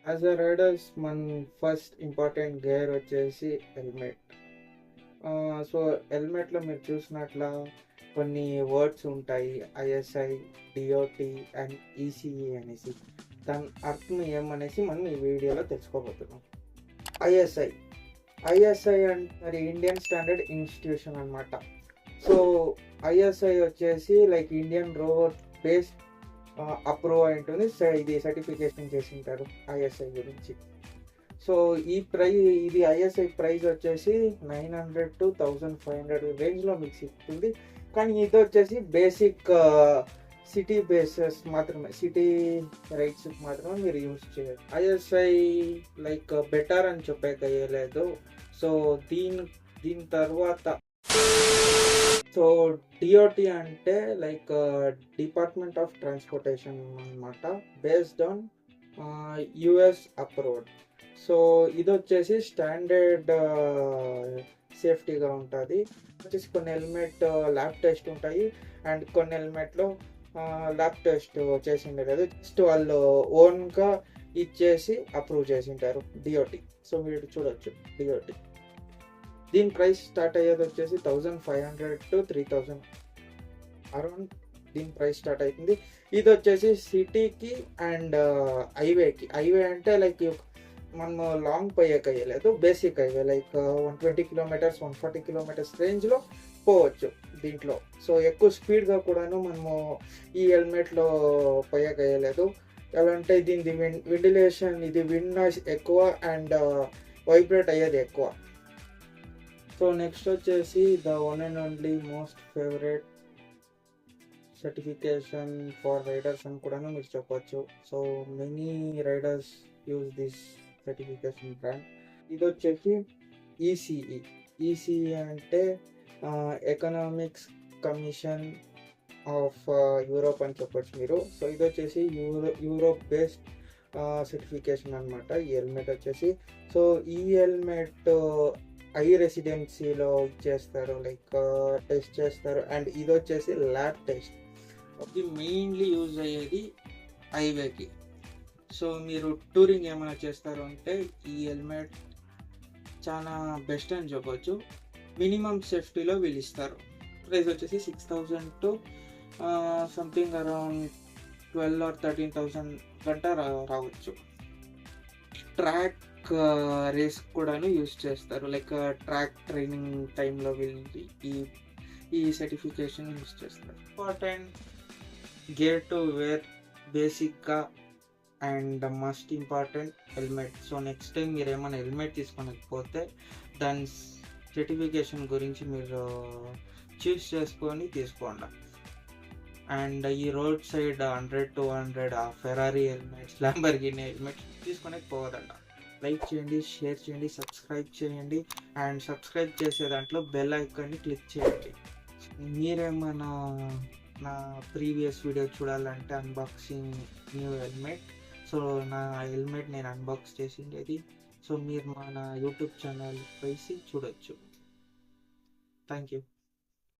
As a riders మన first important gear వచ్చేసి helmet. So హెల్మెట్లో మీరు చూసినట్ల కొన్ని వర్డ్స్ ఉంటాయి, ఐఎస్ఐ, డిఓటి అండ్ ఈసీఈ అనేసి. దాని అర్థం ఏమనేసి మనం ఈ వీడియోలో తెలుసుకోబోతున్నాం. ఐఎస్ఐ ఐఎస్ఐ అంటే ఇండియన్ స్టాండర్డ్ ఇన్స్టిట్యూషన్ అనమాట. సో ఐఎస్ఐ వచ్చేసి like Indian road based approve అయి ఉంటుంది. ఇది సర్టిఫికేషన్ చేసింటారు ఐఎస్ఐ గురించి. సో ఇది ఐఎస్ఐ ప్రైస్ వచ్చేసి 900 to 1500 రేంజ్లో మీకు సిక్కుతుంది. కానీ ఇది వచ్చేసి బేసిక్ సిటీ బేసెస్ మాత్రమే, సిటీ రైడ్స్ మాత్రమే మీరు యూజ్ చేయరు. ఐఎస్ఐ లైక్ బెటర్ అని చెప్పేయలేదు. సో దీని తర్వాత సో డిఓటి అంటే లైక్ డిపార్ట్మెంట్ ఆఫ్ ట్రాన్స్పోర్టేషన్ అనమాట, based on US approved. So ఇది వచ్చేసి స్టాండర్డ్ సేఫ్టీగా ఉంటుంది. వచ్చేసి కొన్ని హెల్మెట్ ల్యాబ్ టెస్ట్ ఉంటాయి అండ్ కొన్ని హెల్మెట్లో ల్యాబ్ టెస్ట్ చేసిండే లేదు, జస్ట్ వాళ్ళు ఓన్గా ఇచ్చేసి అప్రూవ్ చేసింటారు డిఓటి. సో మీరు చూడొచ్చు డిఓటి. దీని ప్రైస్ స్టార్ట్ అయ్యేది వచ్చేసి 1500 to 3000 అరౌండ్ దీని ప్రైస్ స్టార్ట్ అవుతుంది. ఇది వచ్చేసి సిటీకి అండ్ హైవేకి. హైవే అంటే లైక్ మనము లాంగ్ పోయేకయ్యలేదు, basic highway like 120 kilometers 140 kilometers రేంజ్లో పోవచ్చు దీంట్లో. సో ఎక్కువ స్పీడ్గా కూడాను మనము ఈ హెల్మెట్లో పోయేకయ్యలేదు. ఎలా అంటే దీనిది వెంటిలేషన్, ఇది విండ్ నాయిస్ ఎక్కువ అండ్ వైబ్రేట్ అయ్యేది ఎక్కువ. సో నెక్స్ట్ వచ్చేసి the one and only most favourite certification for riders అని కూడా మీరు చెప్పొచ్చు. So many riders use this certification brand. ఇది వచ్చేసి ఈసీఈ. ఈసీఈ అంటే ఎకనామిక్స్ కమిషన్ ఆఫ్ యూరోప్ అని చెప్పొచ్చు మీరు. సో ఇది వచ్చేసి యూరోప్ బేస్డ్ సర్టిఫికేషన్ అనమాట ఈ హెల్మెట్ వచ్చేసి. సో ఈ హెల్మెట్ ఐ రెసిడెన్సీలో ఇచ్చేస్తారు, లైక్ టెస్ట్ చేస్తారు. అండ్ ఇది వచ్చేసి ల్యాబ్ టెస్ట్. ఇది మెయిన్లీ యూజ్ అయ్యేది హైవేకి. సో మీరు టూరింగ్ ఏమైనా చేస్తారు అంటే ఈ హెల్మెట్ చాలా బెస్ట్ అని చెప్పొచ్చు. మినిమం సేఫ్టీలో వీళ్ళు ఇస్తారు. ప్రైస్ వచ్చేసి 6000 to సంథింగ్ అరౌండ్ 12 or 13,000 గంట రావచ్చు. ట్రాక్ రేస్ కూడాను యూజ్ చేస్తారు, లైక్ ట్రాక్ ట్రైనింగ్ టైంలో వీళ్ళు ఈ సర్టిఫికేషన్ యూజ్ చేస్తారు. ఇంపార్టెంట్ గేర్ టు వేర్ బేసిక్గా and must important helmet. So next time మీరు ఏమైనా హెల్మెట్ తీసుకోకపోతే దాని సర్టిఫికేషన్ గురించి మీరు చూస్ చేసుకొని తీసుకోండి. అండ్ ఈ road side 100-200 Ferrari helmets, Lamborghini helmets తీసుకొని పోవదంట. లైక్ చేయండి, షేర్ చేయండి, సబ్స్క్రైబ్ చేయండి. అండ్ సబ్స్క్రైబ్ చేసే దాంట్లో బెల్ ఐకాన్ని క్లిక్ చేయండి. మీరేమైనా నా ప్రీవియస్ వీడియో చూడాలంటే అన్బాక్సింగ్ న్యూ హెల్మెట్, సో నా హెల్మెట్ నేను అన్బాక్స్ చేసిండేది. సో మీరు మన యూట్యూబ్ ఛానల్ వేసి చూడొచ్చు. Thank you.